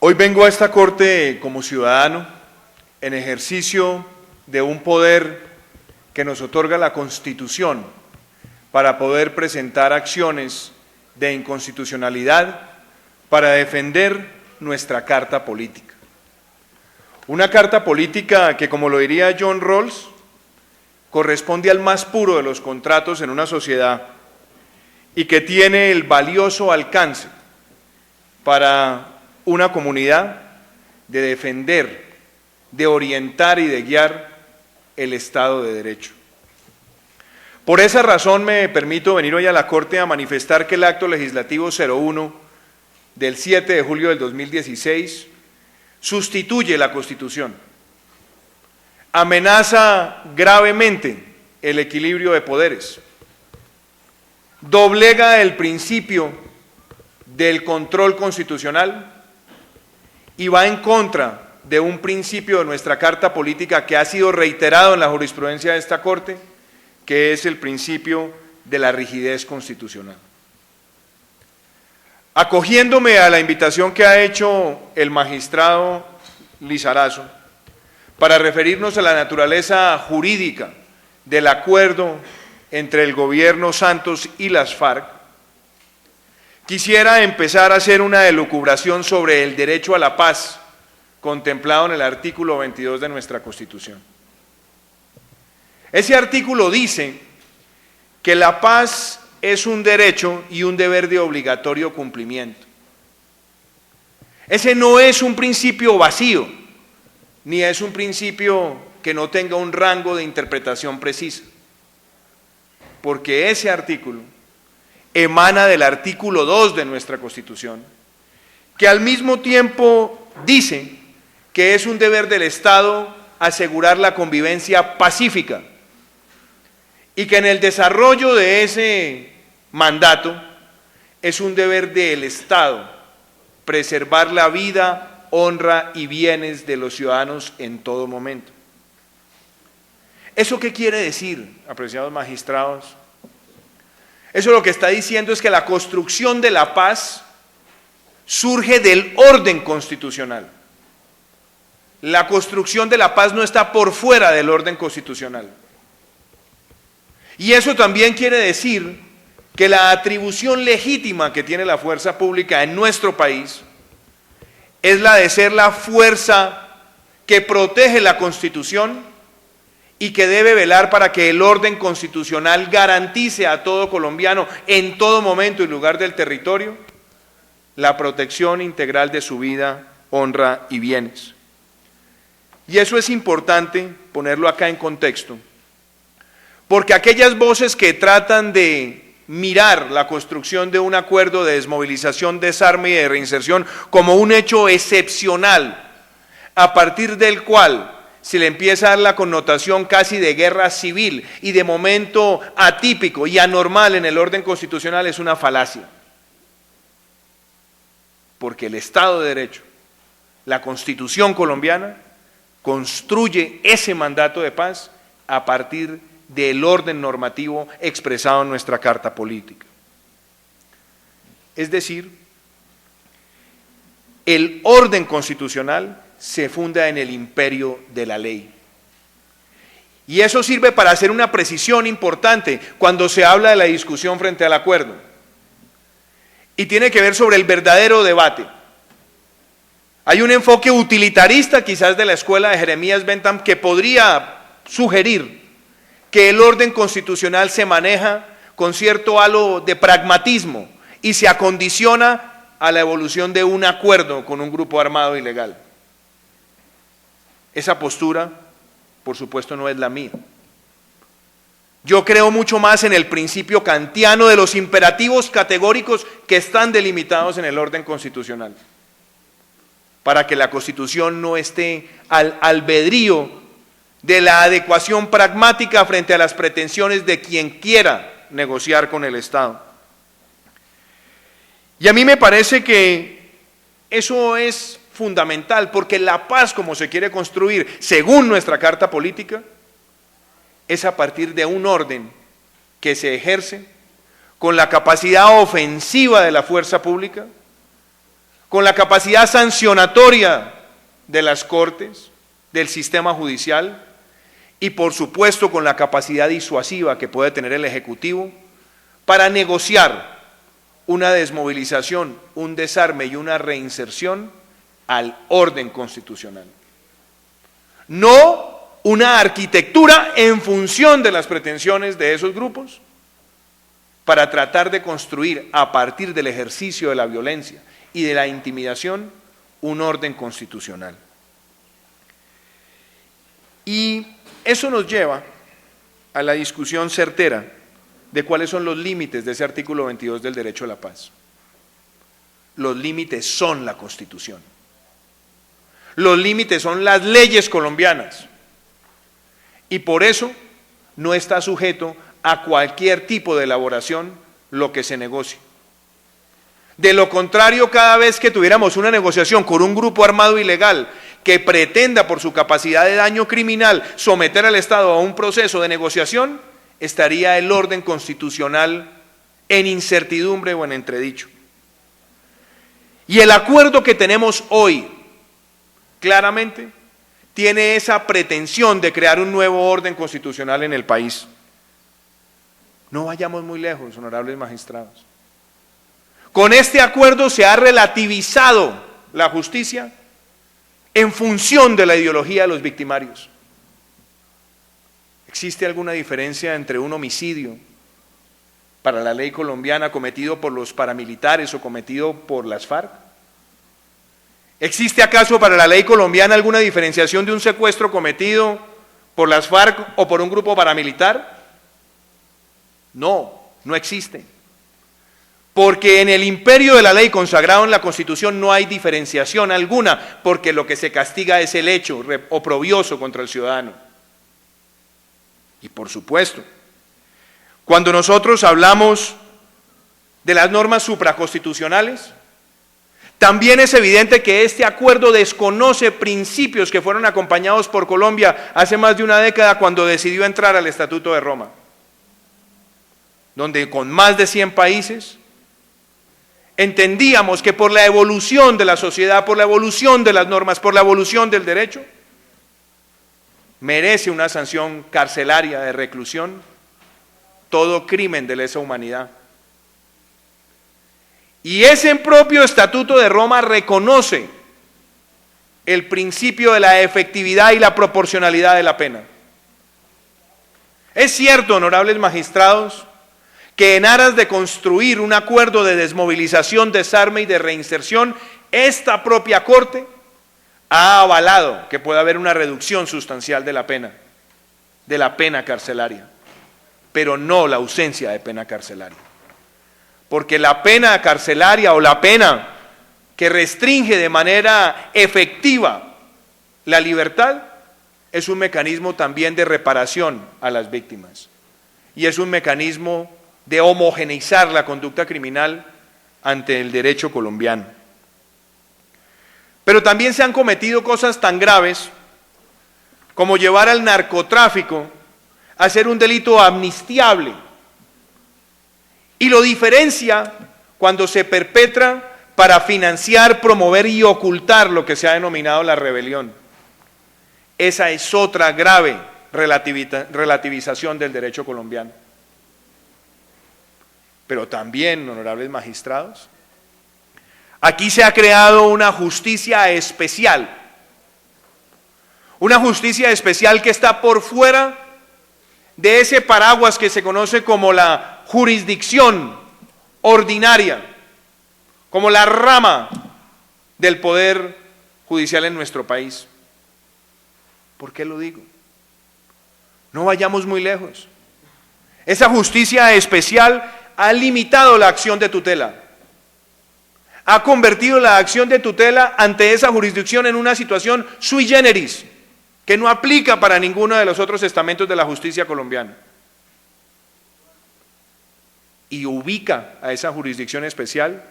Hoy vengo a esta Corte como ciudadano en ejercicio de un poder que nos otorga la Constitución para poder presentar acciones de inconstitucionalidad para defender nuestra carta política. Una carta política que, como lo diría John Rawls, corresponde al más puro de los contratos en una sociedad y que tiene el valioso alcance para una comunidad de defender, de orientar y de guiar el Estado de Derecho. Por esa razón me permito venir hoy a la Corte a manifestar que el acto legislativo 01 del 7 de julio del 2016 sustituye la Constitución, amenaza gravemente el equilibrio de poderes, doblega el principio del control constitucional y va en contra de un principio de nuestra Carta Política que ha sido reiterado en la jurisprudencia de esta Corte, que es el principio de la rigidez constitucional. Acogiéndome a la invitación que ha hecho el magistrado Lizarazo para referirnos a la naturaleza jurídica del acuerdo entre el gobierno Santos y las FARC, quisiera empezar a hacer una elucubración sobre el derecho a la paz contemplado en el artículo 22 de nuestra Constitución. Ese artículo dice que la paz es un derecho y un deber de obligatorio cumplimiento. Ese no es un principio vacío, ni es un principio que no tenga un rango de interpretación precisa, porque ese artículo emana del artículo 2 de nuestra Constitución, que al mismo tiempo dice que es un deber del Estado asegurar la convivencia pacífica y que en el desarrollo de ese mandato es un deber del Estado preservar la vida, honra y bienes de los ciudadanos en todo momento. ¿Eso qué quiere decir, apreciados magistrados? Eso lo que está diciendo es que la construcción de la paz surge del orden constitucional. La construcción de la paz no está por fuera del orden constitucional. Y eso también quiere decir que la atribución legítima que tiene la fuerza pública en nuestro país es la de ser la fuerza que protege la Constitución y que debe velar para que el orden constitucional garantice a todo colombiano en todo momento y lugar del territorio la protección integral de su vida, honra y bienes. Y eso es importante ponerlo acá en contexto, porque aquellas voces que tratan de mirar la construcción de un acuerdo de desmovilización, desarme y de reinserción como un hecho excepcional, a partir del cual se le empieza a dar la connotación casi de guerra civil y de momento atípico y anormal en el orden constitucional, es una falacia. Porque el Estado de Derecho, la Constitución colombiana, construye ese mandato de paz a partir del orden normativo expresado en nuestra Carta Política. Es decir, el orden constitucional se funda en el imperio de la ley. Y eso sirve para hacer una precisión importante cuando se habla de la discusión frente al acuerdo. Y tiene que ver sobre el verdadero debate. Hay un enfoque utilitarista quizás de la escuela de Jeremías Bentham que podría sugerir que el orden constitucional se maneja con cierto halo de pragmatismo y se acondiciona a la evolución de un acuerdo con un grupo armado ilegal. Esa postura, por supuesto, no es la mía. Yo creo mucho más en el principio kantiano de los imperativos categóricos que están delimitados en el orden constitucional, para que la Constitución no esté al albedrío de la adecuación pragmática frente a las pretensiones de quien quiera negociar con el Estado. Y a mí me parece que eso es fundamental, porque la paz como se quiere construir, según nuestra Carta Política, es a partir de un orden que se ejerce con la capacidad ofensiva de la fuerza pública, con la capacidad sancionatoria de las Cortes, del sistema judicial y por supuesto con la capacidad disuasiva que puede tener el Ejecutivo para negociar una desmovilización, un desarme y una reinserción al orden constitucional. No una arquitectura en función de las pretensiones de esos grupos para tratar de construir a partir del ejercicio de la violencia y de la intimidación un orden constitucional. Y eso nos lleva a la discusión certera de cuáles son los límites de ese artículo 22 del derecho a la paz. Los límites son la Constitución. Los límites son las leyes colombianas. Y por eso no está sujeto a cualquier tipo de elaboración lo que se negocie. De lo contrario, cada vez que tuviéramos una negociación con un grupo armado ilegal que pretenda por su capacidad de daño criminal someter al Estado a un proceso de negociación, estaría el orden constitucional en incertidumbre o en entredicho. Y el acuerdo que tenemos hoy, claramente, tiene esa pretensión de crear un nuevo orden constitucional en el país. No vayamos muy lejos, honorables magistrados. Con este acuerdo se ha relativizado la justicia en función de la ideología de los victimarios. ¿Existe alguna diferencia entre un homicidio para la ley colombiana cometido por los paramilitares o cometido por las FARC? ¿Existe acaso para la ley colombiana alguna diferenciación de un secuestro cometido por las FARC o por un grupo paramilitar? No, no existe. Porque en el imperio de la ley consagrado en la Constitución no hay diferenciación alguna, porque lo que se castiga es el hecho oprobioso contra el ciudadano. Y por supuesto, cuando nosotros hablamos de las normas supraconstitucionales, también es evidente que este acuerdo desconoce principios que fueron acompañados por Colombia hace más de una década cuando decidió entrar al Estatuto de Roma, donde con más de 100 países entendíamos que por la evolución de la sociedad, por la evolución de las normas, por la evolución del derecho, merece una sanción carcelaria de reclusión todo crimen de lesa humanidad. Y ese propio Estatuto de Roma reconoce el principio de la efectividad y la proporcionalidad de la pena. Es cierto, honorables magistrados, que en aras de construir un acuerdo de desmovilización, desarme y de reinserción, esta propia Corte ha avalado que pueda haber una reducción sustancial de la pena carcelaria, pero no la ausencia de pena carcelaria. Porque la pena carcelaria o la pena que restringe de manera efectiva la libertad es un mecanismo también de reparación a las víctimas y es un mecanismo de homogeneizar la conducta criminal ante el derecho colombiano. Pero también se han cometido cosas tan graves como llevar al narcotráfico a ser un delito amnistiable, y lo diferencia cuando se perpetra para financiar, promover y ocultar lo que se ha denominado la rebelión. Esa es otra grave relativización del derecho colombiano. Pero también, honorables magistrados, aquí se ha creado una justicia especial que está por fuera de ese paraguas que se conoce como la jurisdicción ordinaria, como la rama del poder judicial en nuestro país. ¿Por qué lo digo? No vayamos muy lejos. Esa justicia especial ha limitado la acción de tutela, ha convertido la acción de tutela ante esa jurisdicción en una situación sui generis, que no aplica para ninguno de los otros estamentos de la justicia colombiana. Y ubica a esa jurisdicción especial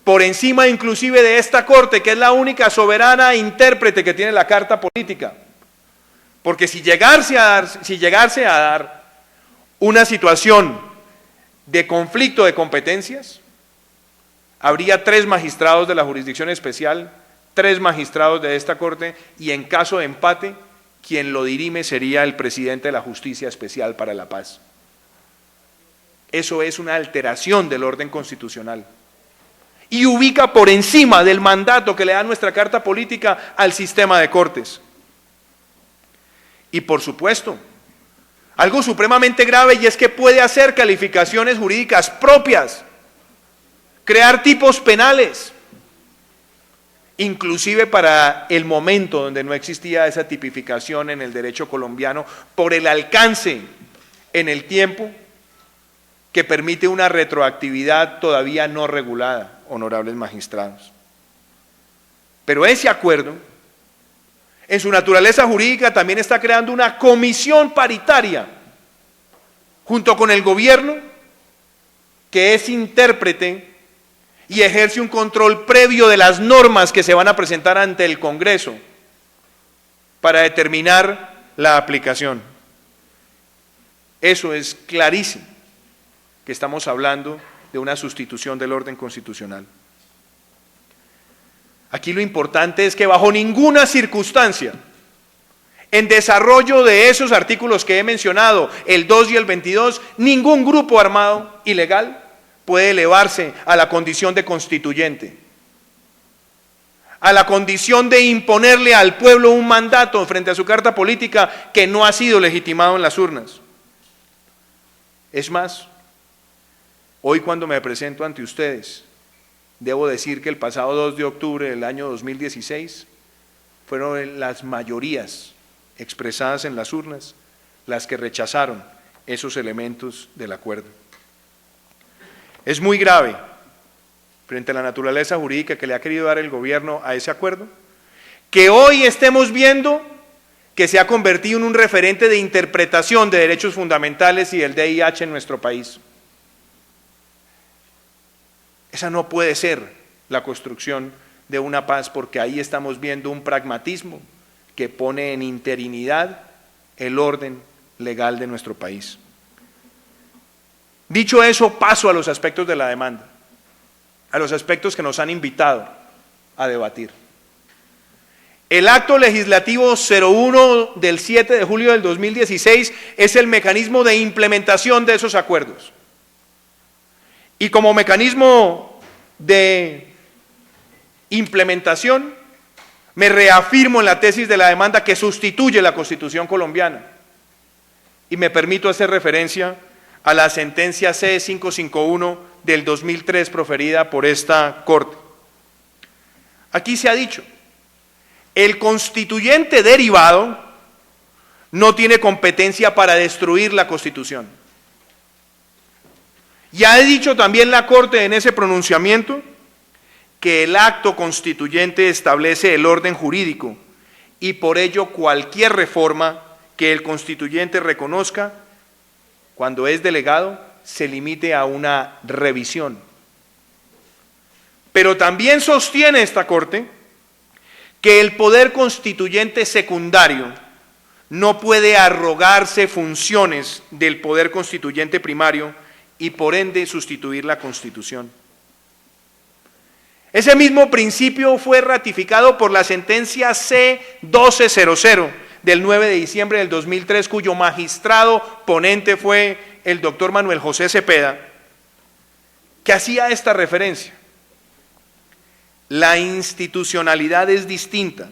por encima inclusive de esta Corte, que es la única soberana intérprete que tiene la Carta Política. Porque si llegase a dar una situación de conflicto de competencias, habría 3 magistrados de la jurisdicción especial, 3 magistrados de esta Corte, y en caso de empate, quien lo dirime sería el presidente de la Justicia Especial para la Paz. Eso es una alteración del orden constitucional y ubica por encima del mandato que le da nuestra Carta Política al sistema de cortes. Y por supuesto, algo supremamente grave, y es que puede hacer calificaciones jurídicas propias, crear tipos penales, inclusive para el momento donde no existía esa tipificación en el derecho colombiano, por el alcance en el tiempo que permite una retroactividad todavía no regulada, honorables magistrados. Pero ese acuerdo, en su naturaleza jurídica, también está creando una comisión paritaria junto con el gobierno, que es intérprete y ejerce un control previo de las normas que se van a presentar ante el Congreso para determinar la aplicación. Eso es clarísimo, que estamos hablando de una sustitución del orden constitucional. Aquí lo importante es que bajo ninguna circunstancia, en desarrollo de esos artículos que he mencionado, el 2 y el 22, ningún grupo armado ilegal puede elevarse a la condición de constituyente, a la condición de imponerle al pueblo un mandato frente a su carta política que no ha sido legitimado en las urnas. Es más, hoy cuando me presento ante ustedes, debo decir que el pasado 2 de octubre del año 2016 fueron las mayorías expresadas en las urnas las que rechazaron esos elementos del acuerdo. Es muy grave, frente a la naturaleza jurídica que le ha querido dar el gobierno a ese acuerdo, que hoy estemos viendo que se ha convertido en un referente de interpretación de derechos fundamentales y del DIH en nuestro país. Esa no puede ser la construcción de una paz, porque ahí estamos viendo un pragmatismo que pone en interinidad el orden legal de nuestro país. Dicho eso, paso a los aspectos de la demanda, a los aspectos que nos han invitado a debatir. El acto legislativo 01 del 7 de julio del 2016 es el mecanismo de implementación de esos acuerdos. Y como mecanismo de implementación, me reafirmo en la tesis de la demanda que sustituye la Constitución colombiana. Y me permito hacer referencia a la sentencia C551 del 2003 proferida por esta Corte. Aquí se ha dicho, el constituyente derivado no tiene competencia para destruir la Constitución. Ya ha dicho también la Corte en ese pronunciamiento que el acto constituyente establece el orden jurídico y por ello cualquier reforma que el constituyente reconozca, cuando es delegado, se limite a una revisión. Pero también sostiene esta Corte que el poder constituyente secundario no puede arrogarse funciones del poder constituyente primario y por ende sustituir la Constitución. Ese mismo principio fue ratificado por la sentencia C1200 del 9 de diciembre del 2003, cuyo magistrado ponente fue el doctor Manuel José Cepeda, que hacía esta referencia. La institucionalidad es distinta,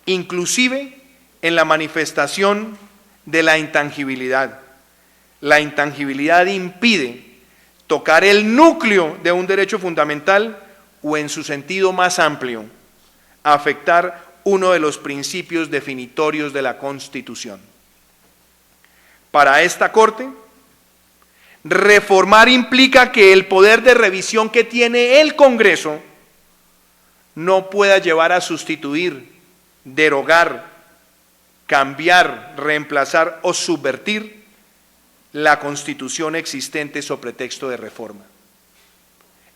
inclusive en la manifestación de la intangibilidad. La intangibilidad impide tocar el núcleo de un derecho fundamental o en su sentido más amplio, afectar uno de los principios definitorios de la Constitución. Para esta Corte, reformar implica que el poder de revisión que tiene el Congreso no pueda llevar a sustituir, derogar, cambiar, reemplazar o subvertir la Constitución existente sobre pretexto de reforma.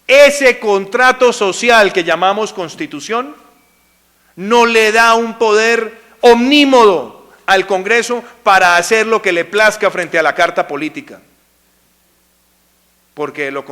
Ese contrato social que llamamos Constitución no le da un poder omnímodo al Congreso para hacer lo que le plazca frente a la Carta Política, porque lo